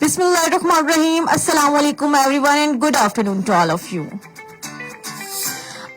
Bismillahirrahmanirrahim. Assalamu alaikum everyone and good afternoon to all of you.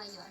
IR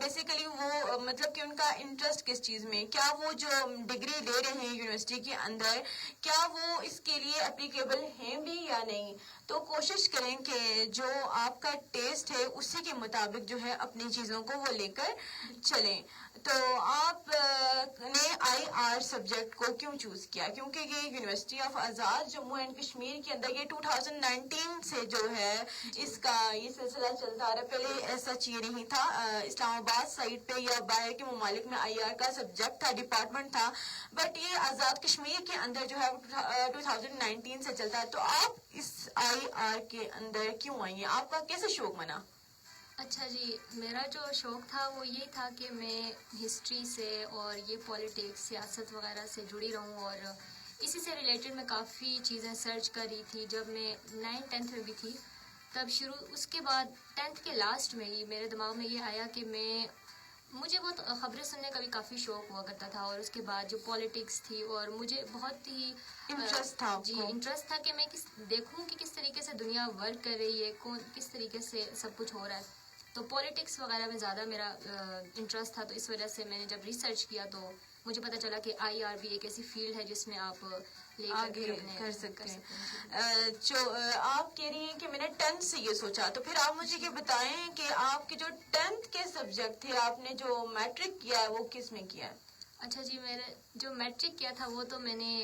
basically وہ مطلب کہ ان کا interest کس چیز میں, کیا وہ جو ڈگری لے رہے ہیں یونیورسٹی کے اندر کیا وہ اس کے لیے اپلیکیبل ہیں بھی یا نہیں. تو کوشش کریں کہ جو آپ کا ٹیسٹ ہے اسی کے مطابق جو ہے اپنی چیزوں کو وہ لے کر چلیں. تو آپ نے آئی آر سبجیکٹ کو کیوں چوز کیا؟ کیونکہ یہ university of Azad Jammu and Kashmir کے اندر یہ 2019 سے جو ہے اس کا یہ سلسلہ چلتا آ رہا ہے. پہلے ایسا یہ نہیں تھا, اسلام آباد سائٹ پہ یا باہر کے ممالک میں آئی آر کا سبجیکٹ تھا, ڈپارٹمنٹ تھا, بٹ یہ آزاد کشمیر کے اندر جو ہے 2019 سے چلتا ہے. تو آپ اس آئی آر کے اندر کیوں آئی ہیں؟ آپ کا کیسے شوق بنا؟ اچھا جی, میرا جو شوق تھا وہ یہ تھا کہ میں ہسٹری سے اور یہ پولیٹکس سیاست وغیرہ سے جڑی رہوں, اور اسی سے ریلیٹڈ میں کافی چیزیں سرچ کر رہی تھی جب میں 9th-10th میں بھی تھی تب شروع. اس کے بعد 10th کے لاسٹ میں ہی میرے دماغ میں یہ آیا کہ مجھے بہت خبریں سننے کا بھی کافی شوق ہوا کرتا تھا, اور اس کے بعد جو پولیٹکس تھی اور مجھے بہت ہی انٹرسٹ تھا جی انٹرسٹ تھا کہ میں دیکھوں کہ کس طریقے سے دنیا ورک کر رہی ہے, کس طریقے سے سب کچھ ہو رہا ہے. تو پولیٹکس وغیرہ میں زیادہ میرا انٹرسٹ تھا, تو اس وجہ سے میں نے جب ریسرچ کیا تو مجھے پتہ چلا کہ آئی آر بھی ایک ایسی فیلڈ ہے جس میں آپ آگے کر سکتے ہیں. جو آپ کہہ رہی ہیں کہ میں نے 10th سے یہ سوچا, تو پھر آپ مجھے یہ بتائیں کہ آپ کے جو 10th کے سبجیکٹ تھے, آپ نے جو میٹرک کیا ہے وہ کس میں کیا ہے؟ اچھا جی, میرے جو میٹرک کیا تھا وہ تو میں نے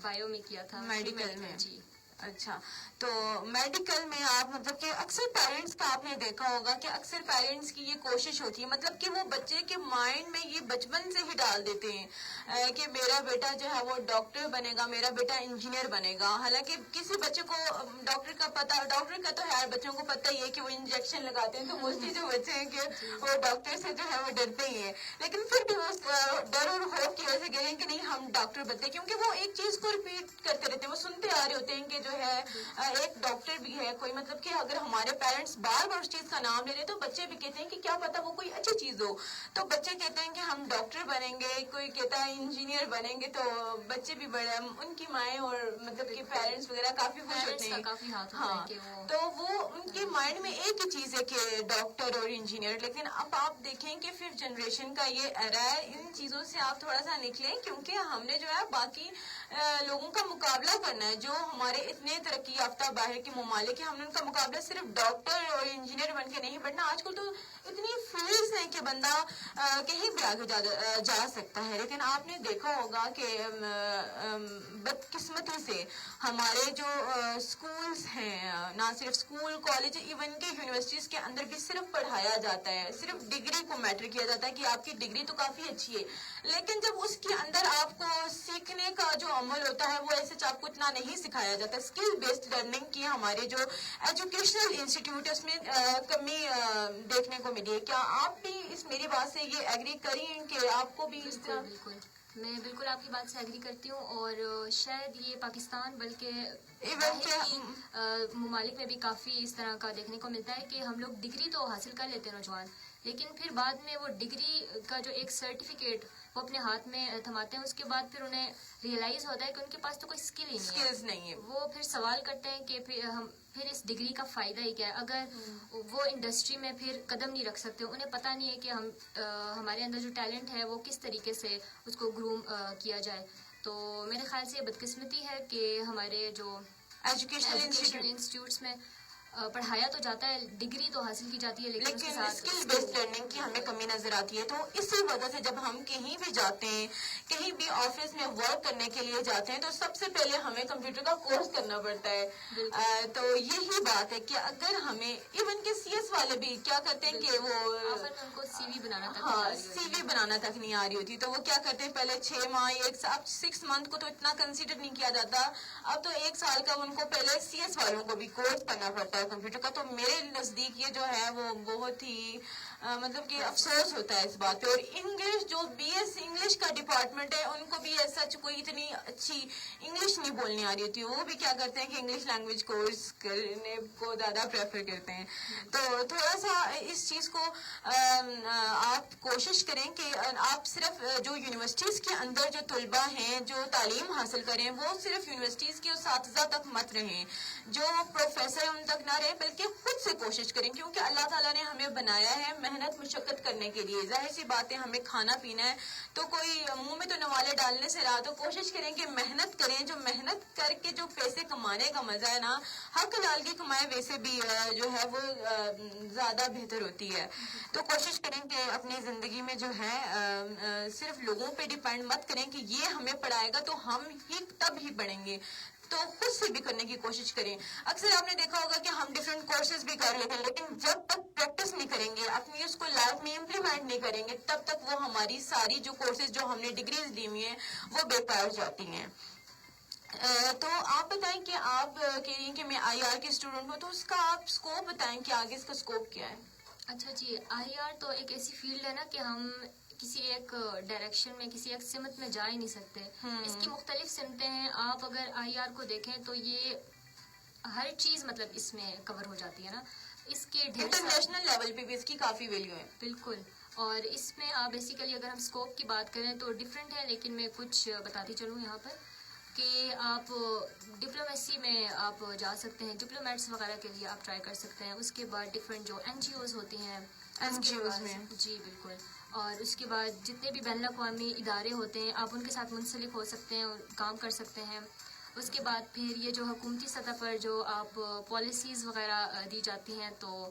بایو میں کیا تھا, میڈیکل میں. جی اچھا, تو میڈیکل میں آپ مطلب کہ اکثر پیرنٹس کا آپ نے دیکھا ہوگا کہ اکثر پیرنٹس کی یہ کوشش ہوتی ہے مطلب کہ وہ بچے کے مائنڈ میں یہ بچپن سے ہی ڈال دیتے ہیں کہ میرا بیٹا جو ہے وہ ڈاکٹر بنے گا, میرا بیٹا انجینئر بنے گا. حالانکہ کسی بچے کو ڈاکٹر کا تو ہے بچوں کو پتہ ہی ہے کہ وہ انجیکشن لگاتے ہیں, تو موسٹلی جو بچے ہیں کہ وہ ڈاکٹر سے جو ہے وہ ڈرتے ہی ہیں, لیکن پھر بھی وہ ڈر اور خوف کی وجہ سے کہہ رہے ہیں کہ نہیں ہم ڈاکٹر بنتے ہیں, کیونکہ وہ ایک چیز کو ریپیٹ کرتے رہتے ہیں, وہ سنتے آ رہے ہوتے ہیں کہ جو ہے ایک ڈاکٹر بھی ہے کوئی, مطلب کہ اگر ہمارے پیرنٹس بار بار اس چیز کا نام لے رہے تو بچے بھی کہتے ہیں کہ کیا پتا وہ کوئی اچھی چیز ہو, تو بچے کہتے ہیں کہ ہم ڈاکٹر بنیں گے, کوئی کہتا ہے انجینئر بنیں گے, تو بچے بھی بڑے ان کی مائیں اور مطلب کہ پیرنٹس وغیرہ کافی خوش ہوتے ہیں. ہاں, تو وہ ان کے مائنڈ میں ایک ہی چیز ہے کہ ڈاکٹر اور انجینئر. لیکن اب آپ دیکھیں کہ 5th جنریشن کا یہ ایرا ہے, ان چیزوں سے آپ تھوڑا سا نکلیں, کیونکہ ہم نے جو ہے باقی لوگوں کا مقابلہ کرنا ہے جو ہمارے اتنے ترقی یافتہ باہر کے ممالک ہیں. ہم نے ان کا مقابلہ صرف ڈاکٹر اور انجینئر بن کے نہیں بننا. آج کل تو اتنی فیلڈز ہیں کہ بندہ کہیں بھی آگے جا سکتا ہے. لیکن آپ نے دیکھا ہوگا کہ بدقسمتی سے ہمارے جو اسکولز ہیں, نہ صرف اسکول کالج ایون کہ یونیورسٹیز کے اندر بھی صرف پڑھایا جاتا ہے, صرف ڈگری کو میٹر کیا جاتا ہے کہ آپ کی ڈگری تو کافی اچھی ہے, لیکن جب اس کے اندر آپ کو سیکھنے کا جو عمل ہوتا ہے وہ ایسے آپ کو اتنا نہیں سکھایا جاتا. اسکل بیسڈ لرننگ کی ہمارے جو ایجوکیشنل انسٹیٹیوٹ ہے اس میں کمی دیکھنے کو ملی ہے. کیا آپ بھی اس میری بات سے یہ ایگری کریں کہ آپ کو بھی اس طرح؟ بالکل, میں بالکل آپ کی بات سے ایگری کرتی ہوں, اور شاید یہ پاکستان بلکہ ممالک میں بھی کافی اس طرح کا دیکھنے کو ملتا ہے کہ ہم لوگ ڈگری تو حاصل کر لیتے ہیں نوجوان, لیکن پھر بعد میں وہ ڈگری کا جو ایک سرٹیفکیٹ وہ اپنے ہاتھ میں تھماتے ہیں, اس کے بعد پھر انہیں ریئلائز ہوتا ہے کہ ان کے پاس تو کوئی اسکل ہی نہیں ہے. وہ پھر سوال کرتے ہیں کہ پھر اس ڈگری کا فائدہ ہی کیا ہے اگر وہ انڈسٹری میں پھر قدم نہیں رکھ سکتے. انہیں پتہ نہیں ہے کہ ہمارے اندر جو ٹیلنٹ ہے وہ کس طریقے سے اس کو گروم کیا جائے. تو میرے خیال سے یہ بدقسمتی ہے کہ ہمارے جو ایجوکیشنل انسٹیٹیوٹس میں پڑھایا تو جاتا ہے, ڈگری تو حاصل کی جاتی ہے, لیکن اسکل بیسڈ لرننگ کی ہمیں کمی نظر آتی ہے. تو اسی وجہ سے جب ہم کہیں بھی جاتے ہیں, کہیں بھی آفس میں ورک کرنے کے لیے جاتے ہیں, تو سب سے پہلے ہمیں کمپیوٹر کا کورس کرنا پڑتا ہے. تو یہی بات ہے کہ اگر ہمیں ایون کہ سی ایس والے بھی کیا کرتے ہیں کہ وہ ان کو سی وی بنانا تک نہیں آ رہی ہوتی, تو وہ کیا کرتے ہیں پہلے 6 ماہ اب 6 منتھ کو تو اتنا کنسیڈر نہیں کیا جاتا, اب تو 1 سال کا ان کو پہلے سی ایس والوں کو بھی کورس کرنا پڑتا ہے کمپیوٹر کا. تو میرے نزدیک یہ جو ہے وہ بہت ہی مطلب کہ افسوس ہوتا ہے اس بات پہ. اور انگلش جو بی ایس انگلش کا ڈپارٹمنٹ ہے ان کو بھی ایسا کوئی اتنی اچھی انگلش نہیں بولنی آ رہی ہوتی, وہ بھی کیا کرتے ہیں کہ انگلش لینگویج کورس کرنے کو زیادہ پریفر کرتے ہیں. تو تھوڑا سا اس چیز کو آپ کوشش کریں کہ آپ صرف جو یونیورسٹیز کے اندر جو طلباء ہیں جو تعلیم حاصل کریں وہ صرف یونیورسٹیز کے اساتذہ تک مت رہیں, جو پروفیسر ان تک نہ رہیں, بلکہ خود سے کوشش کریں, کیونکہ اللہ تعالیٰ نے ہمیں بنایا ہے محنت مشقت کرنے کے لیے. ظاہر سی بات ہے ہمیں کھانا پینا ہے, تو کوئی منہ میں تو نوالے ڈالنے سے رہا, تو کوشش کریں کہ محنت کریں. جو محنت کر کے جو پیسے کمانے کا مزہ ہے نا, حق حلال کی کمائے ویسے بھی جو ہے وہ زیادہ بہتر ہوتی ہے. تو کوشش کریں کہ اپنی زندگی میں جو ہے صرف لوگوں پہ ڈیپینڈ مت کریں کہ یہ ہمیں پڑھائے گا تو ہم ہی تب ہی پڑھیں گے, تو خود سے بھی کرنے کی کوشش کریں. اکثر آپ نے دیکھا ہوگا کہ ہم ڈفرینٹ کورسز بھی کر لیتے ہیں, لیکن جب تک پریکٹس نہیں کریں گے, اپنی اس کو لائف میں امپلیمنٹ نہیں کریں گے, تب تک وہ ہماری ساری جو کورسز جو ہم نے ڈگریز لی ہوئی ہیں وہ بیکار ہو جاتی ہیں. تو آپ بتائیں کہ آپ کہہ رہی ہیں کہ میں آئی آر کی اسٹوڈنٹ ہوں, تو اس کا آپ اسکوپ بتائیں کہ آگے اس کا اسکوپ کیا ہے. اچھا جی, آئی آر تو ایک ایسی فیلڈ ہے نا کہ ہم کسی ایک ڈائریکشن میں کسی ایک سمت میں جا ہی نہیں سکتے. اس کی مختلف سمتیں ہیں. آپ اگر آئی آر کو دیکھیں تو یہ ہر چیز مطلب اس میں کور ہو جاتی ہے نا. اس کے انٹرنیشنل لیول پہ بھی اس کی کافی ویلیو ہے. بالکل. اور اس میں آپ بیسیکلی اگر ہم اسکوپ کی بات کریں تو ڈفرینٹ ہے, لیکن میں کچھ بتاتی چلوں یہاں پر کہ آپ ڈپلومیسی میں آپ جا سکتے ہیں, ڈپلومیٹس وغیرہ کے لیے آپ ٹرائی کر سکتے ہیں. اس کے بعد ڈفرینٹ جو این جی اوز ہوتی ہیں NGOs میں جی بالکل, اور اس کے بعد جتنے بھی بین الاقوامی ادارے ہوتے ہیں آپ ان کے ساتھ منسلک ہو سکتے ہیں اور کام کر سکتے ہیں. اس کے بعد پھر یہ جو حکومتی سطح پر جو آپ پالیسیز وغیرہ دی جاتی ہیں تو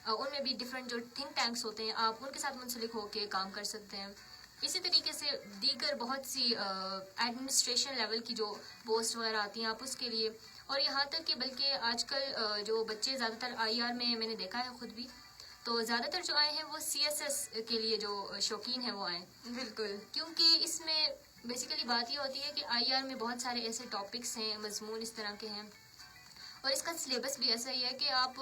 ان میں بھی ڈفرینٹ جو تھنک ٹینکس ہوتے ہیں آپ ان کے ساتھ منسلک ہو کے کام کر سکتے ہیں. اسی طریقے سے دیگر بہت سی ایڈمنسٹریشن لیول کی جو پوسٹ وغیرہ آتی ہیں آپ اس کے لیے, اور یہاں تک کہ بلکہ آج کل جو بچے زیادہ تر آئی آر میں نے دیکھا ہے خود بھی, تو زیادہ تر جو آئے ہیں وہ سی ایس ایس کے لیے جو شوقین ہیں وہ آئے. بالکل, کیونکہ اس میں بیسیکلی بات یہ ہوتی ہے کہ آئی آر میں بہت سارے ایسے ٹاپکس ہیں, مضمون اس طرح کے ہیں, اور اس کا سلیبس بھی ایسا ہی ہے کہ آپ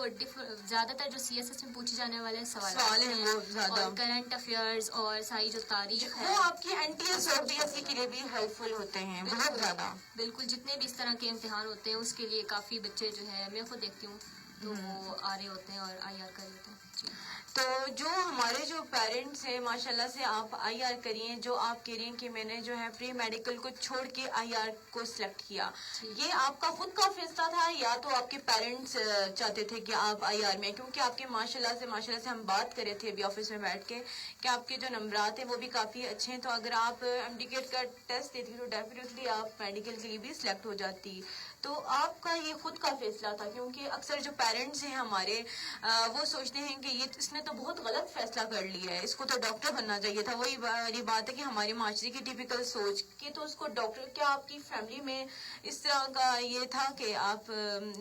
زیادہ تر جو سی ایس ایس میں پوچھے جانے والے سوال ہیں وہ زیادہ اور کرنٹ افیئرز اور ساری جو تاریخ ہے وہ آپ کی این ٹی ایس اور پی ایس سی کے لیے بھی ہیلپ فل ہوتے ہیں بہت زیادہ. بالکل, جتنے بھی اس طرح کے امتحان ہوتے ہیں اس کے لیے کافی بچے جو ہے میں خود دیکھتی ہوں تو وہ آ رہے ہوتے ہیں اور آئی آر کر رہے ہوتے ہیں. جی, تو جو ہمارے جو پیرنٹس ہیں ماشاء اللہ سے آپ آئی آر کریے, جو آپ کہہ رہی ہیں کہ میں نے جو ہے پری میڈیکل کو چھوڑ کے آئی آر کو سلیکٹ کیا, یہ آپ کا خود کا فیصلہ تھا یا تو آپ کے پیرنٹس چاہتے تھے کہ آپ آئی آر میں, کیونکہ آپ کے ماشاء اللہ سے ہم بات کر رہے تھے ابھی آفس میں بیٹھ کے کہ آپ کے جو نمبرات ہیں وہ بھی کافی اچھے ہیں, تو اگر آپ ایم ڈی کا ٹیسٹ دیتی تو ڈیفینیٹلی آپ میڈیکل کے لیے بھی سلیکٹ ہو جاتی. تو آپ کا یہ خود کا فیصلہ تھا, کیونکہ اکثر جو پیرنٹس ہیں ہمارے وہ سوچتے ہیں کہ اس نے تو بہت غلط فیصلہ کر لیا ہے, اس کو تو ڈاکٹر بننا چاہیے تھا. وہی بات ہے کہ ہمارے معاشرے کی ٹیپیکل سوچ کہ تو اس کو ڈاکٹر, کیا آپ کی فیملی میں اس طرح کا یہ تھا کہ آپ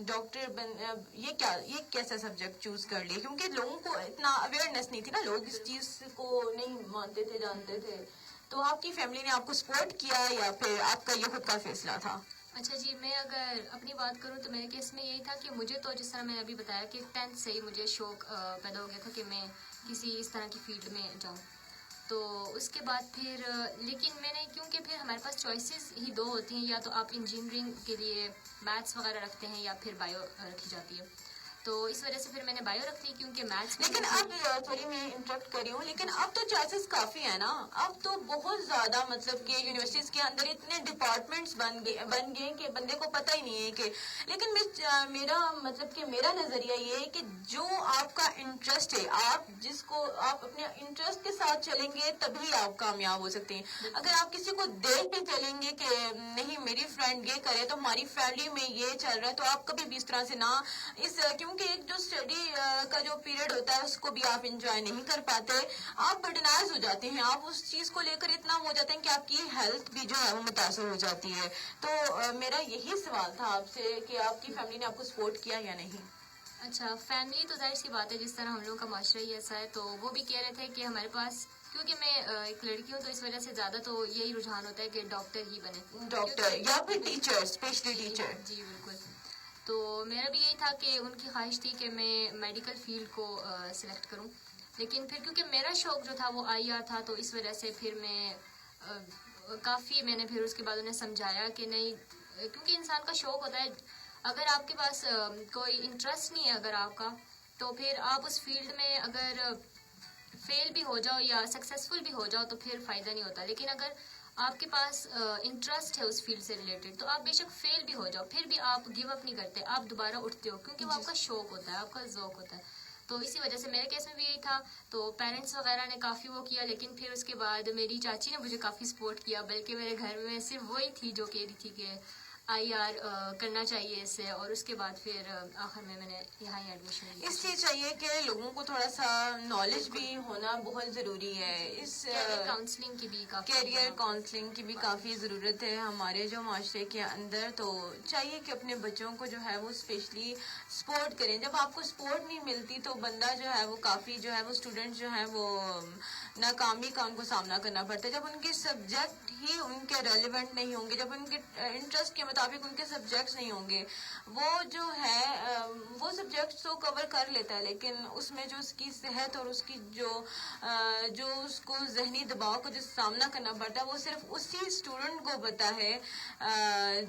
ڈاکٹر یہ کیسا سبجیکٹ چوز کر لیے, کیونکہ لوگوں کو اتنا اویئرنیس نہیں تھی نا, لوگ اس چیز کو نہیں مانتے تھے جانتے تھے. تو آپ کی فیملی نے آپ کو سپورٹ کیا یا پھر آپ کا یہ خود کا فیصلہ تھا؟ اچھا جی, میں اگر اپنی بات کروں تو میرے کیس میں یہی تھا کہ مجھے تو جس طرح میں نے ابھی بتایا کہ 10th سے ہی مجھے شوق پیدا ہو گیا تھا کہ میں کسی اس طرح کی فیلڈ میں جاؤں. تو اس کے بعد پھر لیکن میں نے کیونکہ پھر ہمارے پاس چوائسیز ہی دو ہوتی ہیں, یا تو آپ انجینئرنگ کے لیے میتھس وغیرہ رکھتے ہیں یا پھر بایو رکھی جاتی ہے, تو اس وجہ سے پھر میں نے بایو رکھ لی کیونکہ میتھس. لیکن اب تھوڑی میں انٹرپٹ کر رہی ہوں, لیکن اب تو چوائسیز کافی ہے نا, اب تو بہت زیادہ مطلب کہ یونیورسٹیز کے اندر اتنے ڈپارٹمنٹس بن گئے کہ بندے کو پتہ ہی نہیں ہے کہ, لیکن میرا مطلب کہ میرا نظریہ یہ ہے کہ جو آپ کا انٹرسٹ ہے, آپ جس کو آپ اپنے انٹرسٹ کے ساتھ چلیں گے تبھی آپ کامیاب ہو سکتے ہیں. اگر آپ کسی کو دیکھ کے چلیں گے کہ نہیں میری فرینڈ یہ کرے تو ہماری فیملی میں یہ چل رہا ہے, تو آپ کبھی بھی اس طرح سے نہ کیونکہ ایک جو اسٹڈی کا جو پیریڈ ہوتا ہے اس کو بھی آپ انجوائے نہیں کر پاتے, آپ برڈنائز ہو جاتے ہیں, آپ اس چیز کو لے کر اتنا ہو جاتے ہیں کہ آپ کی ہیلتھ بھی جو ہے وہ متاثر ہو جاتی ہے. تو میرا یہی سوال تھا آپ سے کہ آپ کی فیملی نے آپ کو سپورٹ کیا یا نہیں؟ اچھا, فیملی تو ظاہر سی بات ہے, جس طرح ہم لوگوں کا معاشرہ ہی ایسا ہے, تو وہ بھی کہہ رہے تھے کہ ہمارے پاس کیونکہ میں ایک لڑکی ہوں تو اس وجہ سے زیادہ تو یہی رجحان ہوتا ہے کہ ڈاکٹر ہی بنے, ڈاکٹر یا پھر ٹیچر, اسپیشلی ٹیچر. جی بالکل. تو میرا بھی یہی تھا کہ ان کی خواہش تھی کہ میں میڈیکل فیلڈ کو سلیکٹ کروں, لیکن پھر کیونکہ میرا شوق جو تھا وہ آئی آر تھا, تو اس وجہ سے پھر میں نے پھر اس کے بعد انہیں سمجھایا کہ نہیں, کیونکہ انسان کا شوق ہوتا ہے, اگر آپ کے پاس کوئی انٹرسٹ نہیں ہے اگر آپ کا, تو پھر آپ اس فیلڈ میں اگر فیل بھی ہو جاؤ یا سکسیزفل بھی ہو جاؤ تو پھر فائدہ نہیں ہوتا. لیکن اگر آپ کے پاس انٹرسٹ ہے اس فیلڈ سے ریلیٹڈ تو آپ بے شک فیل بھی ہو جاؤ پھر بھی آپ گیو اپ نہیں کرتے, آپ دوبارہ اٹھتے ہو کیونکہ وہ آپ کا شوق ہوتا ہے, آپ کا ذوق ہوتا ہے. تو اسی وجہ سے میرے کیس میں بھی یہی تھا. تو پیرنٹس وغیرہ نے کافی وہ کیا, لیکن پھر اس کے بعد میری چاچی نے مجھے کافی سپورٹ کیا, بلکہ میرے گھر میں صرف وہی تھی جو کہہ رہی تھی کہ آئی آر کرنا چاہیے اس سے. اور اس کے بعد پھر آخر میں نے یہاں ہی ایڈمیشن لی. اس لیے چاہیے کہ لوگوں کو تھوڑا سا نالج بھی ہونا بہت ضروری ہے. اس کاؤنسلنگ کی بھی کیریئر کاؤنسلنگ کی بھی کافی ضرورت ہے ہمارے جو معاشرے کے اندر. تو چاہیے کہ اپنے بچوں کو جو ہے وہ اسپیشلی سپورٹ کریں. جب آپ کو سپورٹ نہیں ملتی تو بندہ جو ہے وہ کافی جو ہے وہ اسٹوڈنٹ جو ہے وہ ناکامی کا ان کو سامنا کرنا پڑتا ہے. جب ان کے سبجیکٹ ہی ان کے ریلیونٹ نہیں ہوں گے, جب ان کے انٹرسٹ کے مطابق ان کے سبجیکٹس نہیں ہوں گے, وہ جو ہے وہ سبجیکٹس تو کور کر لیتا ہے لیکن اس میں جو اس کی صحت اور اس کی جو اس کو ذہنی دباؤ کا جو سامنا کرنا پڑتا ہے وہ صرف اسی اسٹوڈنٹ کو پتا ہے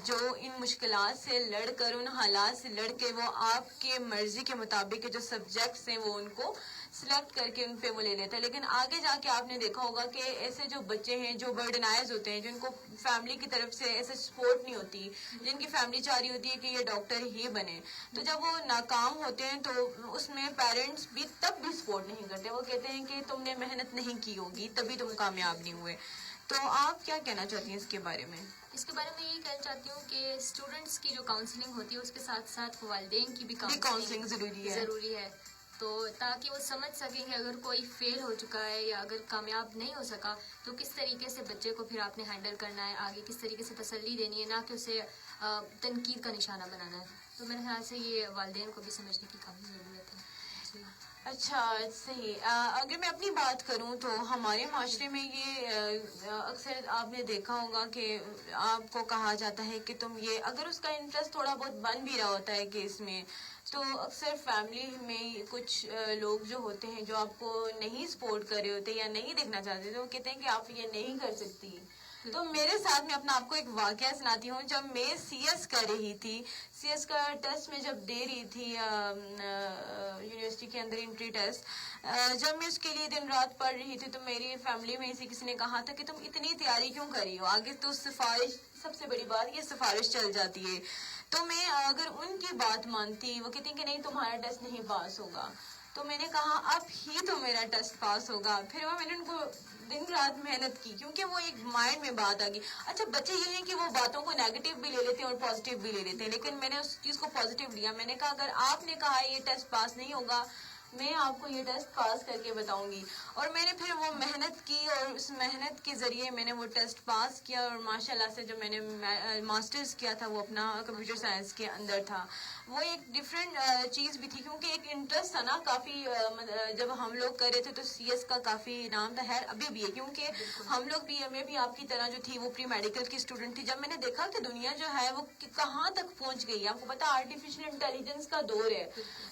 جو ان مشکلات سے لڑ کر, ان حالات سے لڑ کے وہ آپ کے مرضی کے مطابق جو سبجیکٹس ہیں وہ ان کو سلیکٹ کر کے ان پہ وہ لے لیتا ہے. لیکن آگے جا کے آپ نے دیکھا ہوگا کہ ایسے جو بچے ہیں جو برڈنائز ہوتے ہیں, جن کو فیملی کی طرف سے ایسے سپورٹ نہیں ہوتی, جن کی فیملی چاہ رہی ہوتی ہے کہ یہ ڈاکٹر ہی بنے, تو جب وہ ناکام ہوتے ہیں تو اس میں پیرنٹس بھی تب بھی سپورٹ نہیں کرتے. وہ کہتے ہیں کہ تم نے محنت نہیں کی ہوگی تبھی تم کامیاب نہیں ہوئے. تو آپ کیا کہنا چاہتی ہیں اس کے بارے میں؟ اس کے بارے میں یہی کہنا چاہتی ہوں کہ اسٹوڈنٹس کی جو کاؤنسلنگ ہوتی ہے اس کے ساتھ ساتھ والدین کی بھی کاؤنسلنگ ضروری ہے. تو تاکہ وہ سمجھ سکیں کہ اگر کوئی فیل ہو چکا ہے یا اگر کامیاب نہیں ہو سکا تو کس طریقے سے بچے کو پھر آپ نے ہینڈل کرنا ہے, آگے کس طریقے سے تسلی دینی ہے, نہ کہ اسے تنقید کا نشانہ بنانا ہے. تو میرے خیال سے یہ والدین کو بھی سمجھنے کی کافی ضرورت ہے. اچھا صحیح. اگر میں اپنی بات کروں تو ہمارے معاشرے میں یہ اکثر آپ نے دیکھا ہوگا کہ آپ کو کہا جاتا ہے کہ تم یہ, اگر اس کا انٹرسٹ تھوڑا بہت بن بھی رہا ہوتا ہے کہ اس میں, تو اکثر فیملی میں کچھ لوگ جو ہوتے ہیں جو آپ کو نہیں سپورٹ کر رہے ہوتے یا نہیں دیکھنا چاہتے, تو وہ کہتے ہیں کہ آپ یہ نہیں کر سکتی. تو میرے ساتھ میں اپنا آپ کو ایک واقعہ سناتی ہوں. جب میں سی ایس کر رہی تھی, سی ایس کا ٹیسٹ میں جب دے رہی تھی یونیورسٹی کے اندر انٹری ٹیسٹ, جب میں اس کے لیے دن رات پڑھ رہی تھی تو میری فیملی میں کسی نے کہا تھا کہ تم اتنی تیاری کیوں کر رہی ہو, آگے تو سفارش, سب سے بڑی بات یہ سفارش چل جاتی ہے. تو میں اگر ان کی بات مانتی, وہ کہتی کہ نہیں تمہارا ٹیسٹ نہیں پاس ہوگا, تو میں نے کہا اب ہی تو میرا ٹیسٹ پاس ہوگا. پھر میں نے ان کو دن رات محنت کی کیونکہ وہ ایک مائنڈ میں بات آ گئی. اچھا بچے یہ ہیں کہ وہ باتوں کو نیگیٹو بھی لے لیتے ہیں اور پازیٹیو بھی لے لیتے ہیں, لیکن میں نے اس چیز کو پازیٹیو لیا. میں نے کہا اگر آپ نے کہا یہ ٹیسٹ پاس نہیں ہوگا, میں آپ کو یہ ٹیسٹ پاس کر کے بتاؤں گی. اور میں نے پھر وہ محنت کی اور اس محنت کے ذریعے میں نے وہ ٹیسٹ پاس کیا. اور ماشاء اللہ سے جو میں نے ماسٹرز کیا تھا وہ اپنا کمپیوٹر سائنس کے اندر تھا. وہ ایک ڈفرینٹ چیز بھی تھی کیونکہ ایک انٹرسٹ تھا نا کافی. جب ہم لوگ کر رہے تھے تو سی ایس کا کافی نام تھا, خیر ابھی بھی ہے کیونکہ ہم لوگ بھی, میں بھی آپ کی طرح جو تھی وہ پری میڈیکل کی اسٹوڈنٹ تھی. جب میں نے دیکھا کہ دنیا جو ہے وہ کہاں تک پہنچ گئی ہے, آپ کو پتا آرٹیفیشیل انٹیلیجنس کا دور ہے,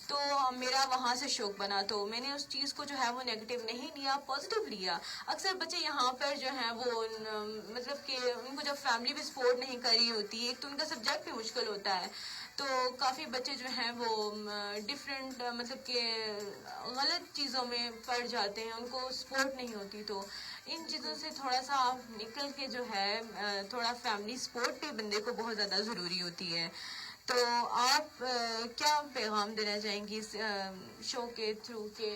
تو میرا وہاں سے شوق بنا. تو میں نے اس چیز کو جو ہے وہ نیگیٹو نہیں لیا, پازیٹیو لیا. اکثر بچے یہاں پر جو ہیں وہ مطلب کہ ان کو جب فیملی بھی سپورٹ نہیں کر رہی ہوتی, ایک تو ان کا سبجیکٹ بھی مشکل ہوتا ہے, تو کافی بچے جو ہیں وہ ڈفرینٹ مطلب کہ غلط چیزوں میں پڑ جاتے ہیں, ان کو سپورٹ نہیں ہوتی. تو ان چیزوں سے تھوڑا سا آپ نکل کے جو ہے تھوڑا فیملی سپورٹ بھی بندے کو بہت زیادہ ضروری ہوتی ہے. تو آپ کیا پیغام دینا چاہیں گی اس شو کے تھرو کہ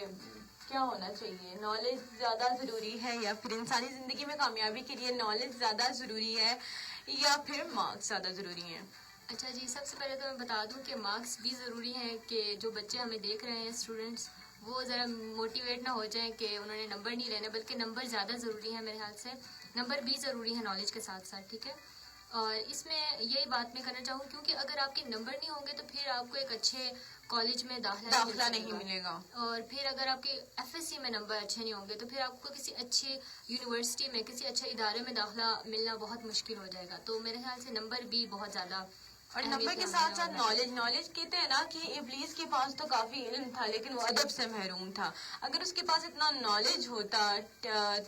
کیا ہونا چاہیے؟ نالج زیادہ ضروری ہے یا پھر انسانی زندگی میں کامیابی کے لیے نالج زیادہ ضروری ہے یا پھر مارکس زیادہ ضروری ہیں؟ اچھا جی, سب سے پہلے تو میں بتا دوں کہ مارکس بھی ضروری ہیں, کہ جو بچے ہمیں دیکھ رہے ہیں اسٹوڈنٹس وہ ذرا موٹیویٹ نہ ہو جائیں کہ انہوں نے نمبر نہیں لینے, بلکہ نمبر زیادہ ضروری ہے. میرے خیال سے نمبر بھی ضروری ہے نالج کے ساتھ ساتھ, ٹھیک ہے. اور اس میں یہی بات میں کرنا چاہوں کیونکہ اگر آپ کے نمبر نہیں ہوں گے تو پھر آپ کو ایک اچھے کالج میں داخلہ نہیں ملے گا, اور پھر اگر آپ کے ایف ایس سی میں نمبر اچھے نہیں ہوں گے تو پھر آپ کو کسی اچھی یونیورسٹی میں, کسی اچھے ادارے میں داخلہ ملنا بہت مشکل ہو جائے گا. تو میرے خیال سے نمبر بھی بہت زیادہ, اور نمبر کے ساتھ ساتھ نالج کہتے ہیں نا کہ ابلیس کے پاس تو کافی علم تھا لیکن وہ ادب سے محروم تھا. اگر اس کے پاس اتنا نالج ہوتا